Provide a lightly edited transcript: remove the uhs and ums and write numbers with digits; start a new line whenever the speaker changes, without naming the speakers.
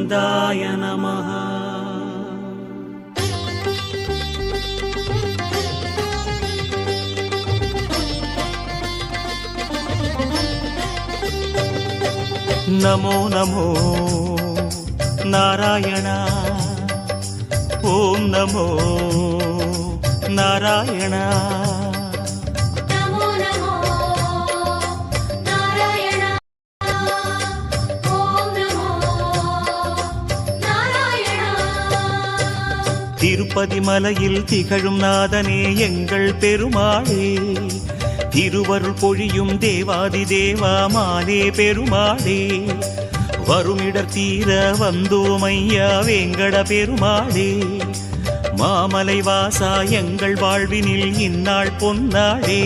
கோவிந்தாய நமः. நமோ நமோ நாராயண. ஓம் நமோ நாராயண. திருப்பதி மலையில் திகழும் நாதனே எங்கள் பெருமாளே, திருவருள் பொழியும் தேவாதி தேவாமானே பெருமாளே, வருமிடர் தீர வந்தோமையா வேங்கட பெருமாளே, மாமலை வாசா எங்கள் வாழ்வினில் இந்நாள் பொன்னாளே.